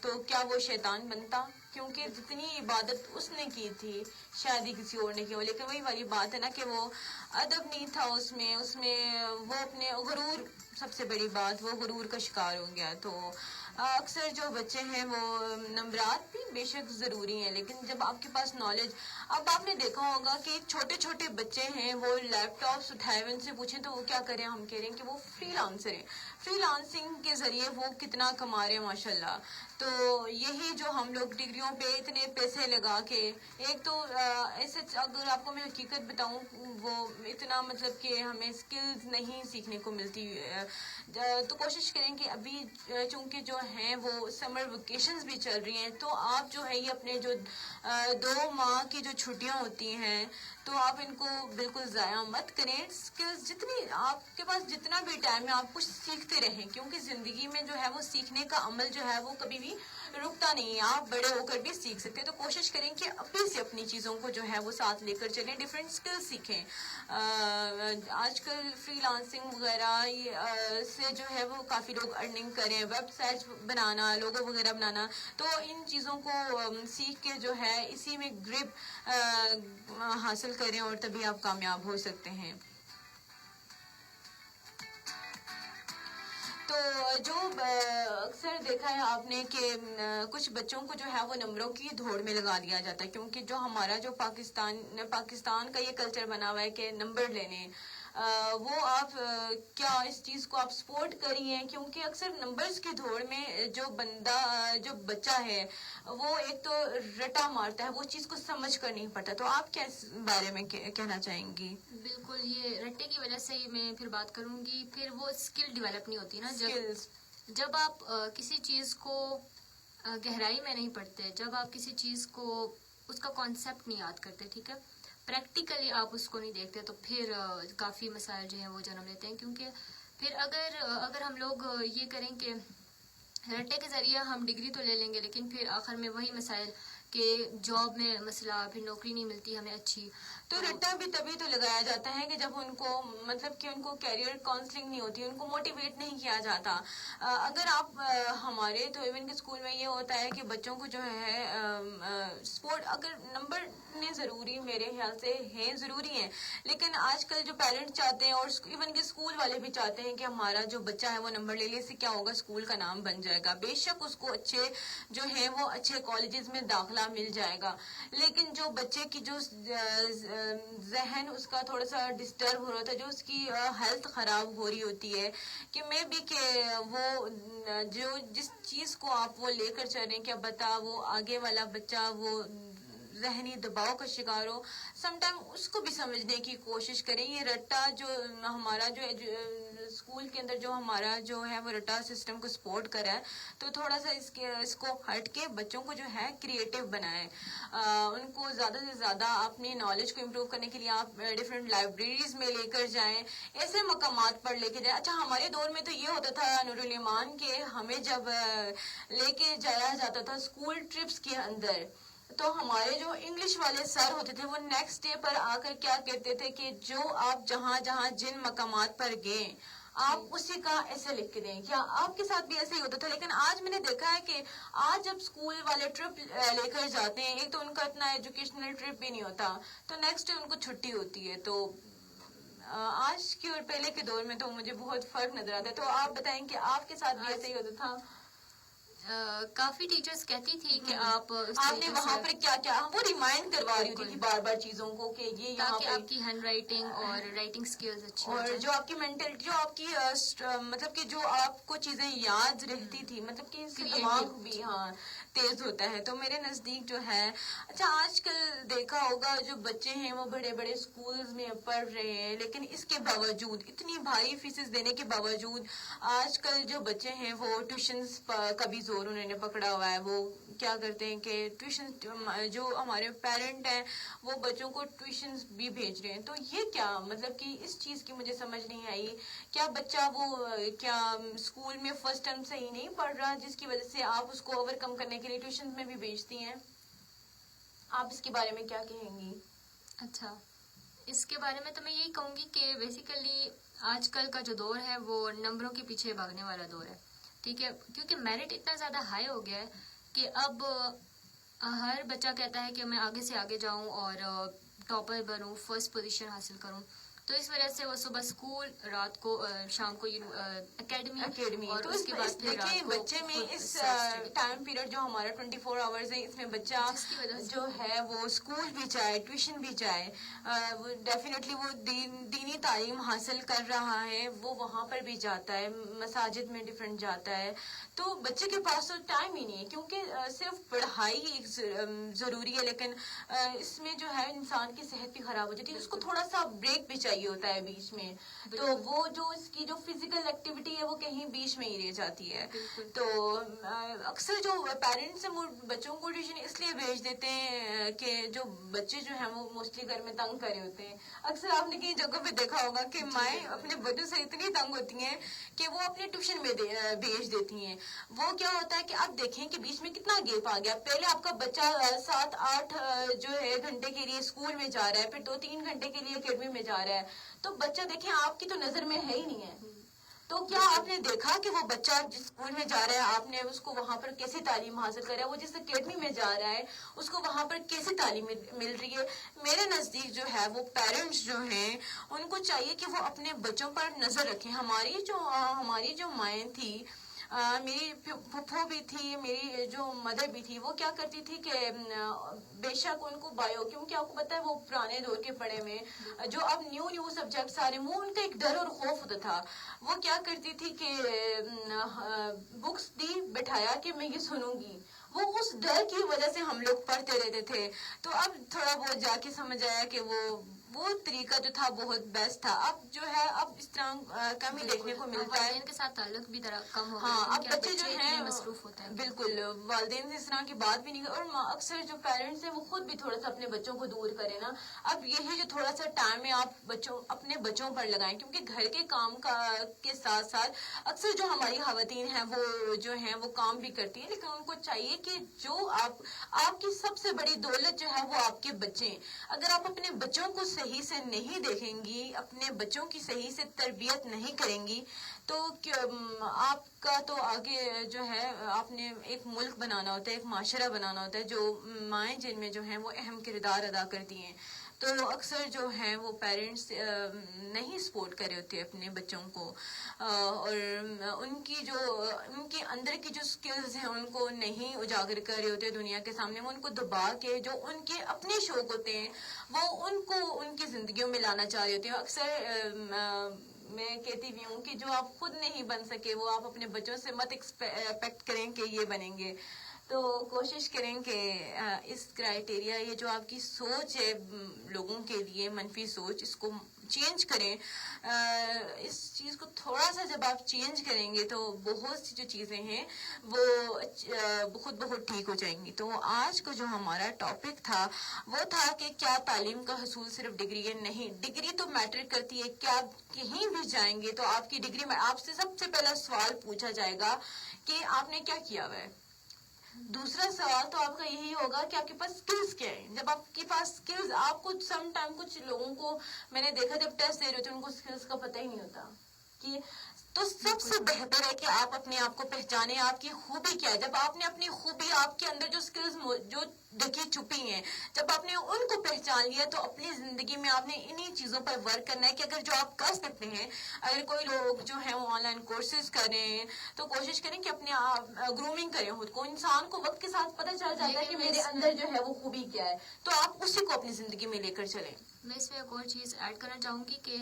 تو کیا وہ شیطان بنتا؟ کیونکہ جتنی عبادت اس نے کی تھی شاید ہی کسی اور نے کی ہو, لیکن وہی والی بات ہے نا کہ وہ ادب نہیں تھا اس میں وہ اپنے غرور, سب سے بڑی بات وہ غرور کا شکار ہو گیا. تو اکثر جو بچے ہیں وہ نمبرات بھی بے شک ضروری ہیں، لیکن جب آپ کے پاس نالج، اب آپ نے دیکھا ہوگا کہ چھوٹے چھوٹے بچے ہیں وہ لیپ ٹاپس اٹھائے ہوئے، ان سے پوچھیں تو وہ کیا کریں، ہم کہہ رہے ہیں کہ وہ فری لانسر ہیں، فری لانسنگ کے ذریعے وہ کتنا کما رہے ہیں ماشاءاللہ. تو یہی جو ہم لوگ ڈگریوں پہ اتنے پیسے لگا کے، ایک تو ایسے اگر آپ کو میں حقیقت بتاؤں، وہ اتنا مطلب کہ ہمیں اسکلز نہیں سیکھنے کو ملتی. تو کوشش کریں کہ ابھی چونکہ جو ہیں وہ سمر ویکیشنز بھی چل رہی ہیں، تو آپ جو ہے یہ اپنے جو 2 ماہ کی جو چھٹیاں ہوتی ہیں تو آپ ان کو بالکل ضائع مت کریں. اسکلز جتنی آپ کے پاس جتنا بھی ٹائم ہے آپ کچھ سیکھتے رہیں، کیونکہ زندگی میں جو ہے وہ سیکھنے کا عمل جو ہے وہ کبھی بھی رکتا نہیں ہے، آپ بڑے ہو کر بھی سیکھ سکتے ہیں. تو کوشش کریں کہ ابھی سے اپنی چیزوں کو جو ہے وہ ساتھ لے کر چلیں، ڈفرینٹ اسکل سیکھیں. آج کل فری لانسنگ وغیرہ سے جو ہے وہ کافی لوگ ارننگ کریں، ویب سائٹس بنانا، لوگو وغیرہ بنانا، تو ان چیزوں کو سیکھ کے جو ہے اسی میں گرپ حاصل کریں اور تبھی آپ کامیاب ہو سکتے ہیں. تو جو اکثر دیکھا ہے آپ نے کہ کچھ بچوں کو جو ہے وہ نمبروں کی دوڑ میں لگا دیا جاتا ہے، کیونکہ جو ہمارا جو پاکستان کا یہ کلچر بنا ہوا ہے کہ نمبر لینے، وہ آپ کیا اس چیز کو آپ سپورٹ کریے؟ کیونکہ اکثر نمبرز کی دوڑ میں جو بچہ ہے وہ ایک تو رٹا مارتا ہے، وہ چیز کو سمجھ کر نہیں پڑتا. تو آپ کیا اس بارے میں کہنا چاہیں گی؟ بالکل، یہ رٹے کی وجہ سے میں پھر بات کروں گی، پھر وہ اسکل ڈیولپ نہیں ہوتی نا. جب آپ کسی چیز کو گہرائی میں نہیں پڑھتے، جب آپ کسی چیز کو اس کا کانسیپٹ نہیں یاد کرتے، ٹھیک ہے، پریکٹیکلی آپ اس کو نہیں دیکھتے، تو پھر کافی مسائل جو ہیں وہ جنم لیتے ہیں. کیونکہ پھر اگر ہم لوگ یہ کریں کہ رٹے کے ذریعے ہم ڈگری تو لے لیں گے، لیکن پھر آخر میں وہی مسائل کہ جاب میں مسئلہ، پھر نوکری نہیں ملتی ہمیں اچھی. تو رٹا بھی تبھی تو لگایا جاتا ہے کہ جب ان کو مطلب کہ ان کو کیریئر کاؤنسلنگ نہیں ہوتی، ان کو موٹیویٹ نہیں کیا جاتا. اگر آپ ہمارے تو ایون کے اسکول میں یہ ہوتا ہے کہ بچوں کو جو ہے سپورٹ، اگر نمبر اتنے ضروری میرے خیال سے ہیں، ضروری ہیں، لیکن آج کل جو پیرنٹس چاہتے ہیں اور ایون کے اسکول والے بھی چاہتے ہیں کہ ہمارا جو بچہ ہے وہ نمبر لے لے، سے کیا ہوگا، اسکول کا نام بن جائے گا، بے شک اس کو اچھے جو ہیں وہ اچھے کالجز میں داخلہ مل جائے گا، لیکن جو بچے کی جو ذہن اس کا تھوڑا سا ڈسٹرب ہو رہا تھا، جو اس کی ہیلتھ خراب ہو رہی ہوتی ہے، کہ میں بھی کہ وہ جو جس چیز کو آپ وہ لے کر چل رہے ہیں کہ بتا وہ آگے والا بچہ وہ ذہنی دباؤ کا شکار ہو، سم ٹائم اس کو بھی سمجھنے کی کوشش کریں. یہ رٹا جو ہمارا جو اسکول کے اندر جو ہمارا جو ہے وہ رٹا سسٹم کو سپورٹ کرا ہے، تو تھوڑا سا اس کو ہٹ کے بچوں کو جو ہے کریٹو بنائیں. ان کو زیادہ سے زیادہ اپنی نالج کو امپروو کرنے کے لیے آپ ڈفرینٹ لائبریریز میں لے کر جائیں، ایسے مقامات پر لے کے جائیں. اچھا، ہمارے دور میں تو یہ ہوتا تھا نور الایمان کہ ہمیں جب لے کے جایا جاتا تھا اسکول ٹرپس کے اندر، تو ہمارے جو انگلش والے سر ہوتے تھے وہ نیکسٹ ڈے پر آ کر کیا کہتے تھے کہ جو آپ جہاں جہاں جن مقامات پر گئے آپ اسی کا ایسے لکھ کے دیں. کیا آپ کے ساتھ بھی ایسے ہی ہوتا تھا؟ لیکن آج میں نے دیکھا ہے کہ آج جب اسکول والے ٹرپ لے کر جاتے ہیں، ایک تو ان کا اتنا ایجوکیشنل ٹرپ بھی نہیں ہوتا، تو نیکسٹ ڈے ان کو چھٹی ہوتی ہے. تو آج کے اور پہلے کے دور میں تو مجھے بہت فرق نظر آتا ہے. تو آپ بتائیں کہ آپ کے ساتھ بھی ایسے ہی ہوتا تھا؟ کافی ٹیچرز کہتی تھی کہ آپ نے وہاں پر کیا کیا وہ ریمائنڈ کروا رہی ہوتی تھی بار بار چیزوں کو کہ یہ یہاں تاکہ آپ کی ہینڈ رائٹنگ اور رائٹنگ سکلز اچھی اور جو آپ کی مینٹلٹی، جو آپ کی مطلب کہ جو آپ کو چیزیں یاد رہتی تھی، مطلب کہ دماغ بھی تیز ہوتا ہے. تو میرے نزدیک جو ہے، اچھا آج کل دیکھا ہوگا جو بچے ہیں وہ بڑے بڑے اسکولز میں پڑھ رہے ہیں، لیکن اس کے باوجود اتنی بھاری فیسز دینے کے باوجود آج کل جو بچے ہیں وہ ٹیوشنز کا بھی زور انہوں نے پکڑا ہوا ہے. وہ کیا کرتے ہیں کہ ٹیوشن، جو ہمارے پیرنٹ ہیں وہ بچوں کو ٹیوشنز بھی بھیج رہے ہیں. تو یہ کیا مطلب کہ اس چیز کی مجھے سمجھ نہیں آئی. کیا بچہ وہ کیا اسکول میں فرسٹ ٹرم صحیح نہیں پڑھ رہا جس کی وجہ سے آپ اس کو اوور کم کرنے کے لیے ٹیوشن میں بھی بھیجتی ہیں؟ آپ اس کے بارے میں کیا کہیں گی؟ اچھا، اس کے بارے میں تو میں یہی کہوں گی کہ بیسیکلی آج کل کا جو دور ہے وہ نمبروں کے پیچھے بھاگنے والا دور ہے، ٹھیک ہے، کیونکہ میرٹ اتنا زیادہ ہائی ہو گیا ہے کہ اب ہر بچہ کہتا ہے کہ میں آگے سے آگے جاؤں اور ٹاپر بنوں، فرسٹ پوزیشن حاصل کروں. تو اس وجہ سے وہ صبح اسکول، رات کو شام کو اکیڈمی اور تو اس کے بعد پھر دیکھیں رات کو بچے میں خود اس self study۔ ٹائم پیریڈ جو ہمارا 24 آورز ہے، اس میں بچہ جس کی وجہ سے جو ہے وہ اسکول بھی جائے، ٹیوشن بھی جائے، ڈیفینیٹلی وہ دینی تعلیم حاصل کر رہا ہے، وہ وہاں پر بھی جاتا ہے، مساجد میں ڈفرینٹ جاتا ہے، تو بچے کے پاس تو ٹائم ہی نہیں ہے، کیونکہ صرف پڑھائی ایک ضروری ہے، لیکن اس میں جو ہے انسان کی صحت بھی خراب ہو جاتی ہے، اس کو تھوڑا سا بریک بھی چاہیے ہوتا ہے بیچ میں، تو وہ جو اس کی جو فزیکل ایکٹیویٹی ہے وہ کہیں بیچ میں ہی رہ جاتی ہے۔ تو اکثر جو پیرنٹس ہیں وہ بچوں کو ٹیوشن اس لیے بھیج دیتے ہیں کہ جو بچے جو ہیں وہ موسٹلی گھر میں تنگ کرے ہوتے ہیں۔ اکثر آپ نے کئی جگہوں پہ دیکھا ہوگا کہ مائیں اپنے بچوں سے اتنی تنگ ہوتی ہیں کہ وہ اپنے ٹیوشن میں بھیج دیتی ہیں۔ وہ کیا ہوتا ہے کہ آپ دیکھیں کہ بیچ میں کتنا گیپ آ گیا، پہلے آپ کا بچہ 7-8 جو ہے گھنٹے کے لیے اسکول میں جا رہا ہے، پھر 2-3 گھنٹے کے لیے اکیڈمی میں جا رہا ہے، تو بچہ دیکھیں آپ کی تو نظر میں ہے ہی نہیں ہے۔ تو کیا آپ نے دیکھا کہ وہ بچہ جس اسکول میں جا رہا ہے آپ نے اس کو وہاں پر کیسی تعلیم حاصل کر رہا ہے، وہ جس اکیڈمی میں جا رہا ہے اس کو وہاں پر کیسی تعلیم مل رہی ہے؟ میرے نزدیک جو ہے وہ پیرنٹس جو ہیں ان کو چاہیے کہ وہ اپنے بچوں پر نظر رکھیں۔ ہماری جو مائیں تھی، میری پھپھو بھی تھی، میری جو مدر بھی تھی، وہ کیا کرتی تھی کہ بے شک ان کو کیونکہ آپ کو پتا ہے وہ پرانے دور کے پڑھے میں جو اب نیو سبجیکٹس آ رہے ہیں، وہ ان کا ایک ڈر اور خوف ہوتا تھا۔ وہ کیا کرتی تھی کہ بکس دی بٹھایا کہ میں یہ سنوں گی، وہ اس ڈر کی وجہ سے ہم لوگ پڑھتے رہتے تھے۔ تو اب تھوڑا بہت جا کے سمجھ آیا کہ وہ طریقہ جو تھا بہت بیسٹ تھا۔ اب جو ہے اب اس طرح کم ہی دیکھنے کو ملتا ہے۔ والدین کے ساتھ تعلق بھی کم ہو گیا، ہاں، اب کیونکہ بچے جو اتنے ہیں مصروف ہوتے ہیں۔ بالکل والدین سے اس طرح کی بات بھی نہیں، اور اکثر جو پیرنٹس ہیں وہ خود بھی تھوڑا سا اپنے بچوں کو دور کریں نا۔ اب یہی جو تھوڑا سا ٹائم ہے آپ اپنے بچوں پر لگائیں، کیونکہ گھر کے کام کے ساتھ ساتھ اکثر جو ہماری خواتین ہیں وہ جو ہیں وہ کام بھی کرتی ہیں، لیکن ان کو چاہیے کہ جو آپ کی سب سے بڑی دولت جو ہے وہ آپ کے بچے ہیں۔ اگر آپ اپنے بچوں کو صحیح سے نہیں دیکھیں گی، اپنے بچوں کی صحیح سے تربیت نہیں کریں گی، تو آپ کا تو آگے جو ہے آپ نے ایک ملک بنانا ہوتا ہے، ایک معاشرہ بنانا ہوتا ہے، جو مائیں جن میں جو ہیں وہ اہم کردار ادا کرتی ہیں۔ تو اکثر جو ہیں وہ پیرنٹس نہیں سپورٹ کر رہے ہوتے اپنے بچوں کو، اور ان کے اندر کی جو سکلز ہیں ان کو نہیں اجاگر کر رہے ہوتے دنیا کے سامنے، وہ ان کو دبا کے جو ان کے اپنے شوق ہوتے ہیں وہ ان کو ان کی زندگیوں میں لانا چاہ رہے ہوتے ہیں۔ اکثر میں کہتی بھی ہوں کہ جو آپ خود نہیں بن سکے وہ آپ اپنے بچوں سے مت ایکسپیکٹ کریں کہ یہ بنیں گے۔ تو کوشش کریں کہ اس کرائیٹیریا، یہ جو آپ کی سوچ ہے لوگوں کے لیے منفی سوچ، اس کو چینج کریں۔ اس چیز کو تھوڑا سا جب آپ چینج کریں گے تو بہت سی جو چیزیں ہیں وہ خود بہت ٹھیک ہو جائیں گی۔ تو آج کا جو ہمارا ٹاپک تھا وہ تھا کہ کیا تعلیم کا حصول صرف ڈگری ہے؟ نہیں، ڈگری تو میٹر کرتی ہے۔ کیا آپ کہیں بھی جائیں گے تو آپ کی ڈگری میں آپ سے سب سے پہلا سوال پوچھا جائے گا کہ آپ نے کیا کیا ہوا ہے۔ دوسرا سوال تو آپ کا یہی ہوگا کہ آپ کے پاس سکلز کیا ہیں۔ جب آپ کے پاس سکلز، آپ کو سم ٹائم کچھ لوگوں کو میں نے دیکھا جب ٹیسٹ دے رہے ہوتے ان کو سکلز کا پتہ ہی نہیں ہوتا کہ، تو سب سے بہتر ہے کہ آپ اپنے آپ کو پہچانیں، آپ کی خوبی کیا ہے۔ جب آپ نے اپنی خوبی، آپ کے اندر جو سکلز جو دیکھی چھپی ہیں، جب آپ نے ان کو پہچان لیا تو اپنی زندگی میں آپ نے انہی چیزوں پر ورک کرنا ہے کہ اگر جو آپ کر سکتے ہیں، اگر کوئی لوگ جو ہیں وہ آن لائن کورسز کر رہے ہیں تو کوشش کریں کہ اپنے گرومنگ کریں خود کو۔ انسان کو وقت کے ساتھ پتہ چل جاتا ہے کہ میرے اندر جو ہے وہ خوبی کیا ہے، تو آپ اسی کو اپنی زندگی میں لے کر چلیں۔ میں اس میں ایک اور چیز ایڈ کرنا چاہوں گی کہ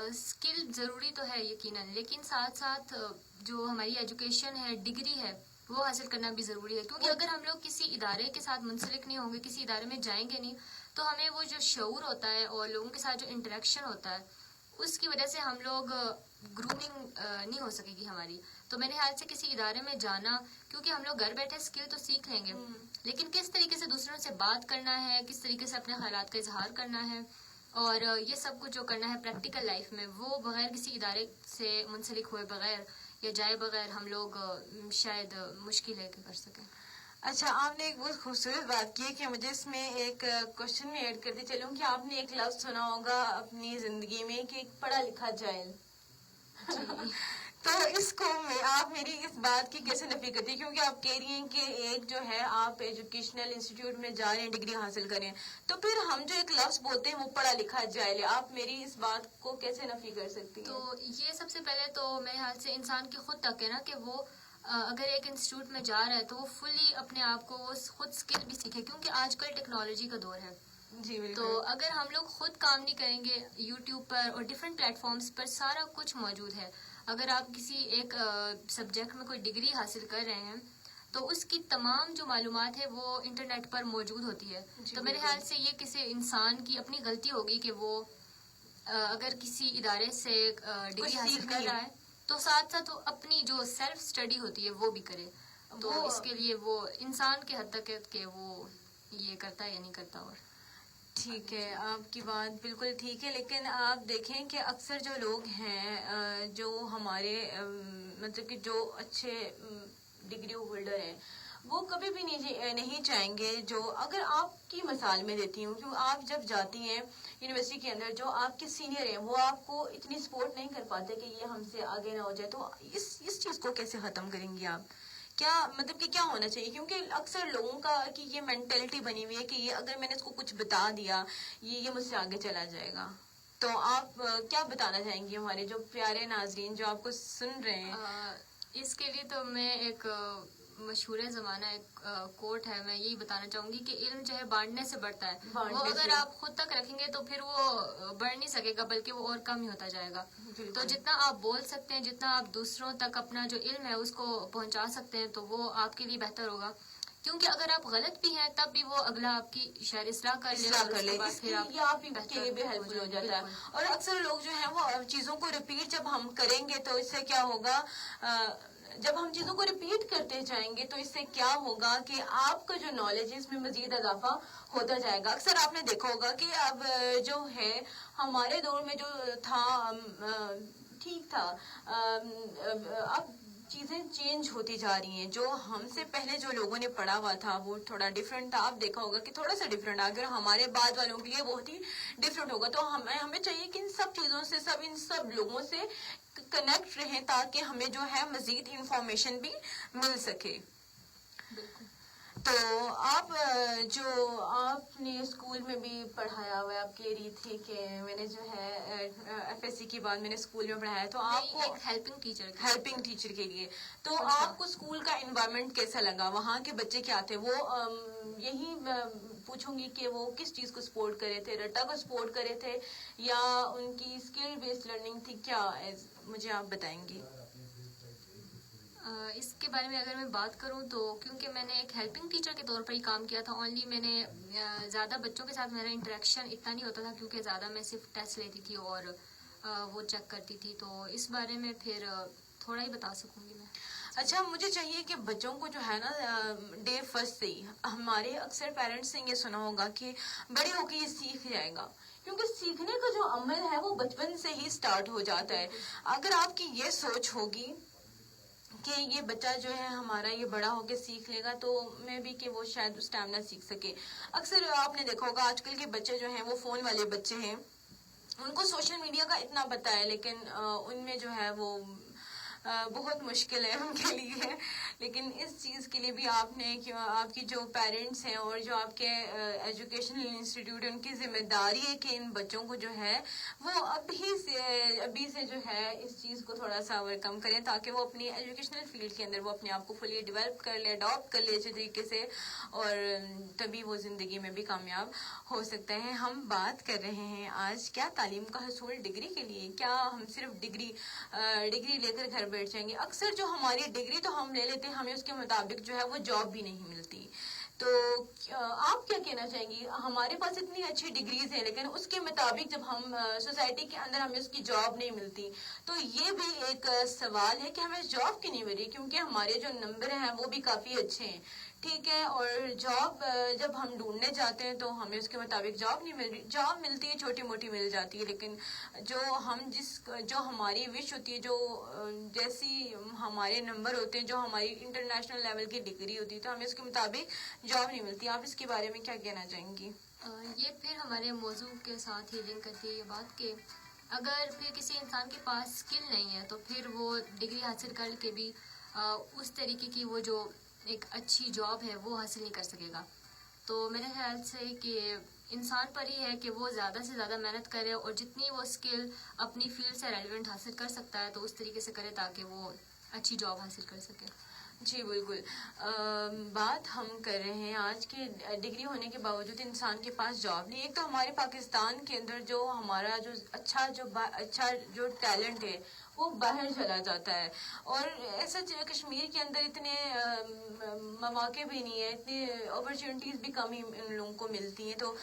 اسکل ضروری تو ہے یقیناً، لیکن ساتھ ساتھ جو ہماری ایجوکیشن ہے، ڈگری ہے، وہ حاصل کرنا بھی ضروری ہے، کیونکہ اگر ہم لوگ کسی ادارے کے ساتھ منسلک نہیں ہوں گے، کسی ادارے میں جائیں گے نہیں، تو ہمیں وہ جو شعور ہوتا ہے اور لوگوں کے ساتھ جو انٹریکشن ہوتا ہے اس کی وجہ سے ہم لوگ گرومنگ نہیں ہو سکے گی ہماری۔ تو میرے خیال سے کسی ادارے میں جانا، کیونکہ ہم لوگ گھر بیٹھے اسکل تو سیکھ لیں گے، لیکن کس طریقے سے دوسروں سے بات کرنا ہے، کس طریقے سے اپنے خیالات کا اظہار کرنا ہے، اور یہ سب کچھ جو کرنا ہے پریکٹیکل لائف میں، وہ بغیر کسی ادارے سے منسلک ہوئے بغیر یا جائے بغیر ہم لوگ شاید مشکل ہے کہ کر سکیں۔ اچھا، آپ نے ایک بہت خوبصورت بات کی کہ مجھے اس میں ایک کوشچن میں ایڈ کرتے چلوں کہ آپ نے ایک لفظ سنا ہوگا اپنی زندگی میں کہ ایک پڑھا لکھا جاہل۔ تو اس کو آپ میری اس بات کی کیسے نفی کرتی ہیں؟ کیونکہ آپ کہہ رہی ہیں کہ ایک جو ہے آپ ایجوکیشنل انسٹیٹیوٹ میں جا رہے ہیں ڈگری حاصل کریں، تو پھر ہم جو ایک لفظ بولتے ہیں وہ پڑھا لکھا جاہل ہے، آپ میری اس بات کو کیسے نفی کر سکتی ہیں؟ تو یہ سب سے پہلے تو میرے خیال سے انسان کی خود تک ہے نا کہ وہ اگر ایک انسٹیٹیوٹ میں جا رہا ہے تو وہ فلی اپنے آپ کو وہ خود اسکل بھی سیکھے، کیونکہ آج کل ٹیکنالوجی کا دور ہے. جی بالکل. تو اگر ہم لوگ خود کام نہیں کریں گے، یوٹیوب پر اور ڈفرینٹ پلیٹ فارمز پر سارا کچھ موجود ہے. اگر آپ کسی ایک سبجیکٹ میں کوئی ڈگری حاصل کر رہے ہیں تو اس کی تمام جو معلومات ہے وہ انٹرنیٹ پر موجود ہوتی ہے. تو میرے خیال سے یہ کسی انسان کی اپنی غلطی ہوگی کہ وہ اگر کسی ادارے سے ڈگری حاصل کر رہا ہے تو ساتھ ساتھ وہ اپنی جو سیلف اسٹڈی ہوتی ہے وہ بھی کرے. تو اس کے لیے وہ انسان کے حد تک ہے کہ وہ یہ کرتا ہے یا نہیں کرتا. اور ٹھیک ہے، آپ کی بات بالکل ٹھیک ہے، لیکن آپ دیکھیں کہ اکثر جو لوگ ہیں جو ہمارے مطلب کہ جو اچھے ڈگری ہولڈر ہیں وہ کبھی بھی نہیں چاہیں گے. جو اگر آپ کی مثال میں دیتی ہوں، کیوں آپ جب جاتی ہیں یونیورسٹی کے اندر جو آپ کے سینئر ہیں وہ آپ کو اتنی سپورٹ نہیں کر پاتے کہ یہ ہم سے آگے نہ ہو جائے، تو اس چیز کو کیسے ختم کریں گی آپ؟ کیا مطلب کہ کیا ہونا چاہیے؟ کیونکہ اکثر لوگوں کا کہ یہ مینٹلٹی بنی ہوئی ہے کہ یہ اگر میں نے اس کو کچھ بتا دیا یہ مجھ سے آگے چلا جائے گا. تو آپ کیا بتانا چاہیں گی ہمارے جو پیارے ناظرین جو آپ کو سن رہے ہیں؟ اس کے لیے تو میں ایک مشہور زمانہ ایک کوٹ ہے، میں یہی بتانا چاہوں گی کہ علم جو ہے بانٹنے سے بڑھتا ہے. وہ اگر آپ خود تک رکھیں گے تو پھر وہ بڑھ نہیں سکے گا بلکہ وہ اور کم ہی ہوتا جائے گا. تو جتنا آپ بول سکتے ہیں، جتنا آپ دوسروں تک اپنا جو علم ہے اس کو پہنچا سکتے ہیں تو وہ آپ کے لیے بہتر ہوگا. کیونکہ اگر آپ غلط بھی ہیں تب بھی وہ اگلا آپ کی شاید اصلاح کر لے، یہ آپ کے لیے بھی ہیلپ فل ہو جاتا ہے. اور اکثر لوگ جو ہیں وہ چیزوں کو ریپیٹ جب ہم کریں گے تو اس سے کیا ہوگا، جب ہم چیزوں کو ریپیٹ کرتے جائیں گے تو اس سے کیا ہوگا کہ آپ کا جو نالج ہے اس میں مزید اضافہ ہوتا جائے گا. اکثر آپ نے دیکھا ہوگا کہ اب جو ہے ہمارے دور میں جو تھا ٹھیک تھا، اب چیزیں چینج ہوتی جا رہی ہیں. جو ہم سے پہلے جو لوگوں نے پڑھا ہوا تھا وہ تھوڑا ڈفرینٹ تھا. آپ دیکھا ہوگا کہ تھوڑا سا ڈفرینٹ، اگر ہمارے بعد والوں کے لیے بہت ہی ڈفرینٹ ہوگا. تو ہمیں چاہیے کہ ان سب چیزوں سے ان سب لوگوں سے کنیکٹ رہیں تاکہ ہمیں جو ہے مزید انفارمیشن بھی مل سکے. تو آپ آپ نے اسکول میں بھی پڑھایا ہوا ہے، آپ کہہ رہی تھی کہ میں نے جو ہے ایف ایس سی کے بعد میں نے اسکول میں پڑھایا، تو آپ کو ہیلپنگ ٹیچر کے لیے تو آپ کو اسکول کا انوائرمنٹ کیسا لگا؟ وہاں کے بچے کیا تھے؟ وہ یہی پوچھوں گی کہ وہ کس چیز کو سپورٹ کرے تھے، رٹا کو سپورٹ کرے تھے یا ان کی اسکل بیسڈ لرننگ تھی؟ کیا مجھے آپ بتائیں گی؟ اس کے بارے میں اگر میں بات کروں تو کیونکہ میں نے ایک ہیلپنگ ٹیچر کے طور پر ہی کام کیا تھا، اونلی میں نے زیادہ بچوں کے ساتھ میرا انٹریکشن اتنا نہیں ہوتا تھا کیونکہ زیادہ میں صرف ٹیسٹ لیتی تھی اور وہ چیک کرتی تھی. تو اس بارے میں پھر تھوڑا ہی بتا سکوں گی میں. اچھا، مجھے چاہیے کہ بچوں کو جو ہے نا ڈے فرسٹ سے ہی، ہمارے اکثر پیرنٹس نے یہ سنا ہوگا کہ بڑے ہو کے یہ سیکھ جائے گا، کیونکہ سیکھنے کا جو عمل ہے وہ بچپن سے ہی سٹارٹ ہو جاتا ہے. اگر آپ کی یہ سوچ ہوگی کہ یہ بچہ جو ہے ہمارا یہ بڑا ہو کے سیکھ لے گا تو میں بھی کہ وہ شاید اس ٹائم نہ سیکھ سکے. اکثر آپ نے دیکھا ہوگا آج کل کے بچے جو ہیں وہ فون والے بچے ہیں، ان کو سوشل میڈیا کا اتنا پتہ ہے لیکن ان میں جو ہے وہ بہت مشکل ہے ان کے لیے. لیکن اس چیز کے لیے بھی آپ نے آپ کی جو پیرنٹس ہیں اور جو آپ کے ایجوکیشنل انسٹیٹیوٹ ان کی ذمہ داری ہے کہ ان بچوں کو جو ہے وہ ابھی سے جو ہے اس چیز کو تھوڑا سا اوور کم کریں تاکہ وہ اپنی ایجوکیشنل فیلڈ کے اندر وہ اپنے آپ کو فلی ڈیولپ کر لے، اڈاپٹ کر لے اچھے طریقے سے، اور تبھی وہ زندگی میں بھی کامیاب ہو سکتا ہے. ہم بات کر رہے ہیں آج کیا تعلیم کا حصول ڈگری کے لیے، کیا ہم صرف ڈگری لے کر گھر بیٹھ جائیں گے؟ اکثر جو ہماری ڈگری تو ہم لے لیتے ہیں، ہمیں اس کے مطابق جو ہے وہ جاب بھی نہیں ملتی. تو آپ کیا کہنا چاہیں گی؟ ہمارے پاس اتنی اچھی ڈگریز ہیں لیکن اس کے مطابق جب ہم سوسائٹی کے اندر ہمیں اس کی جاب نہیں ملتی تو یہ بھی ایک سوال ہے کہ ہمیں جاب کیوں نہیں مل رہی؟ کیونکہ ہمارے جو نمبر ہیں وہ بھی کافی اچھے ہیں، ٹھیک ہے، اور جاب جب ہم ڈھونڈنے جاتے ہیں تو ہمیں اس کے مطابق جاب نہیں مل رہی. جاب ملتی ہے، چھوٹی موٹی مل جاتی ہے، لیکن جو ہماری وش ہوتی ہے، جو جیسی ہمارے نمبر ہوتے ہیں، جو ہماری انٹرنیشنل لیول کی ڈگری ہوتی ہے تو ہمیں اس کے مطابق جاب نہیں ملتی. آپ اس کے بارے میں کیا کہنا چاہیں گی؟ یہ پھر ہمارے موضوع کے ساتھ ہی لنک کرتی ہے یہ بات کہ اگر پھر کسی انسان کے پاس اسکل نہیں ہے تو پھر وہ ڈگری حاصل کر کے بھی اس طریقے کی وہ جو ایک اچھی جاب ہے وہ حاصل نہیں کر سکے گا. تو میرے خیال سے کہ انسان پر ہی ہے کہ وہ زیادہ سے زیادہ محنت کرے اور جتنی وہ اسکل اپنی فیلڈ سے ریلیونٹ حاصل کر سکتا ہے تو اس طریقے سے کرے تاکہ وہ اچھی جاب حاصل کر سکے. جی بالکل. بات ہم کر رہے ہیں آج کے ڈگری ہونے کے باوجود انسان کے پاس جاب نہیں. ایک تو ہمارے پاکستان کے اندر جو ہمارا جو اچھا جو ٹیلنٹ ہے وہ باہر چلا جاتا ہے, اور ایسا کشمیر کے اندر اتنے مواقع بھی نہیں ہے, اتنی اپرچونیٹیز بھی کم ہی ان لوگوں کو ملتی ہیں. تو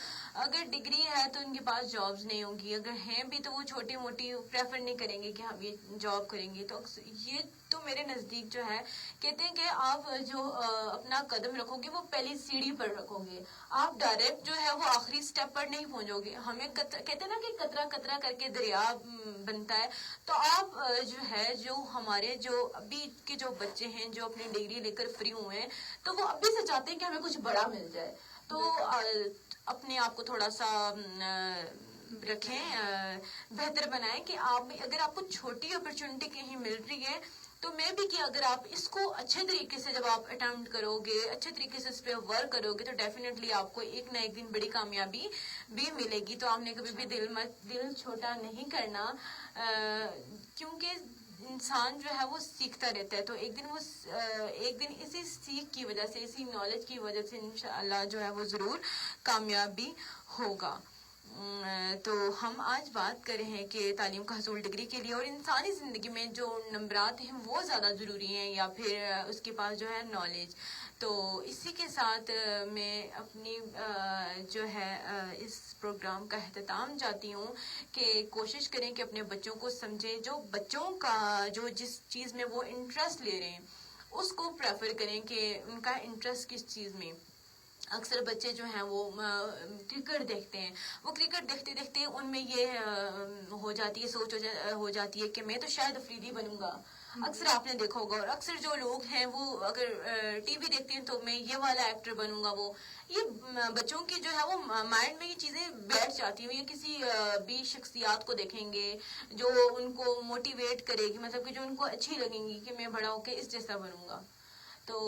اگر ڈگری ہے تو ان کے پاس جابز نہیں ہوں گی, اگر ہیں بھی تو وہ چھوٹی موٹی پریفر نہیں کریں گے کہ ہم یہ جاب کریں گے. تو یہ تو میرے نزدیک جو ہے کہتے ہیں کہ آپ جو اپنا قدم رکھو گے وہ پہلی سیڑھی پر رکھو گے, آپ ڈائریکٹ جو ہے وہ آخری سٹیپ پر نہیں پہنچو گے. ہمیں کہتے ہیں نا کہ قطرہ قطرہ کر کے دریا بنتا ہے. تو آپ جو ہے جو ہمارے جو ابھی کے جو بچے ہیں جو اپنی ڈگری لے کر فری ہوئے ہیں تو وہ ابھی سے چاہتے ہیں کہ ہمیں کچھ بڑا مل جائے. تو اپنے آپ کو تھوڑا سا رکھیں, بہتر بنائیں کہ آپ اگر آپ کو چھوٹی اپرچونٹی کہیں مل رہی ہے تو میں بھی کہ اگر آپ اس کو اچھے طریقے سے جب آپ اٹمپٹ کرو گے, اچھے طریقے سے اس پہ ورک کرو گے تو ڈیفینیٹلی آپ کو ایک نہ ایک دن بڑی کامیابی بھی ملے گی. تو آپ نے کبھی بھی دل چھوٹا نہیں کرنا, کیونکہ انسان جو ہے وہ سیکھتا رہتا ہے. تو ایک دن اسی سیکھ کی وجہ سے, اسی نالج کی وجہ سے انشاءاللہ جو ہے وہ ضرور کامیاب بھی ہوگا. تو ہم آج بات کر رہے ہیں کہ تعلیم کا حصول ڈگری کے لیے اور انسانی زندگی میں جو نمبرات ہیں وہ زیادہ ضروری ہیں یا پھر اس کے پاس جو ہے نالج. تو اسی کے ساتھ میں اپنی جو ہے اس پروگرام کا اختتام چاہتی ہوں کہ کوشش کریں کہ اپنے بچوں کو سمجھیں, جو بچوں کا جو جس چیز میں وہ انٹرسٹ لے رہے ہیں اس کو پریفر کریں کہ ان کا انٹرسٹ کس چیز میں. اکثر بچے جو ہیں وہ کرکٹ دیکھتے ہیں, وہ کرکٹ دیکھتے دیکھتے ان میں یہ ہو جاتی ہے, سوچ ہو جاتی ہے کہ میں تو شاید افریدی بنوں گا. اکثر آپ نے دیکھا ہوگا, اور اکثر جو لوگ ہیں وہ اگر ٹی وی دیکھتے ہیں تو میں یہ والا ایکٹر بنوں گا. وہ یہ بچوں کی جو ہے وہ مائنڈ میں یہ چیزیں بیٹھ جاتی ہیں. یہ کسی بھی شخصیات کو دیکھیں گے جو ان کو موٹیویٹ کرے گی, مطلب کہ جو ان کو اچھی لگیں گی کہ میں بڑا ہو کے اس جیسا بنوں گا. تو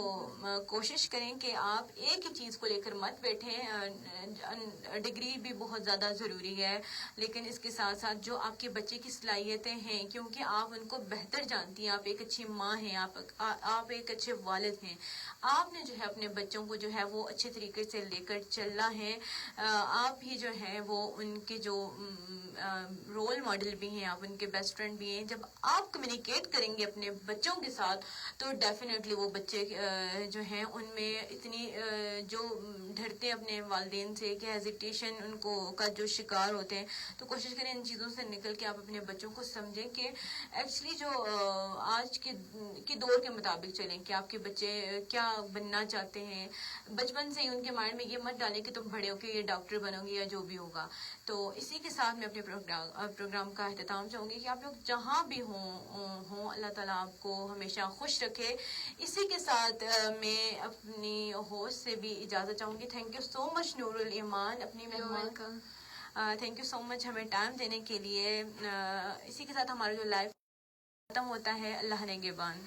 کوشش کریں کہ آپ ایک ہی چیز کو لے کر مت بیٹھیں. ڈگری بھی بہت زیادہ ضروری ہے, لیکن اس کے ساتھ ساتھ جو آپ کے بچے کی صلاحیتیں ہیں, کیونکہ آپ ان کو بہتر جانتی ہیں, آپ ایک اچھی ماں ہیں, آپ ایک اچھے والد ہیں, آپ نے جو ہے اپنے بچوں کو جو ہے وہ اچھے طریقے سے لے کر چلنا ہے. آپ ہی جو ہے وہ ان کے جو رول ماڈل بھی ہیں, آپ ان کے بیسٹ فرینڈ بھی ہیں. جب آپ کمیونیکیٹ کریں گے اپنے بچوں کے ساتھ تو ڈیفینیٹلی وہ بچے جو ہیں ان میں اتنی جو ڈرتے ہیں اپنے والدین سے کہ ہیزیٹیشن ان کو کا جو شکار ہوتے ہیں. تو کوشش کریں ان چیزوں سے نکل کے آپ اپنے بچوں کو سمجھیں کہ ایکچولی جو آج کے دور کے مطابق چلیں کہ آپ کے بچے کیا بننا چاہتے ہیں. بچپن سے ہی ان کے مائنڈ میں یہ مت ڈالیں کہ تم بڑے ہو کے یہ ڈاکٹر بنو گے یا جو بھی ہوگا. تو اسی کے ساتھ میں اپنے پروگرام کا اختتام چاہوں گی کہ آپ لوگ جہاں بھی ہوں اللہ تعالیٰ آپ کو ہمیشہ خوش رکھے. اسی کے ساتھ میں اپنی ہوسٹ سے بھی اجازت چاہوں گی. تھینک یو سو مچ نور الایمان, اپنی مہمان, تھینک یو سو مچ ہمیں ٹائم دینے کے لیے. اسی کے ساتھ ہمارا جو لائف ختم ہوتا ہے. اللہ نگہبان.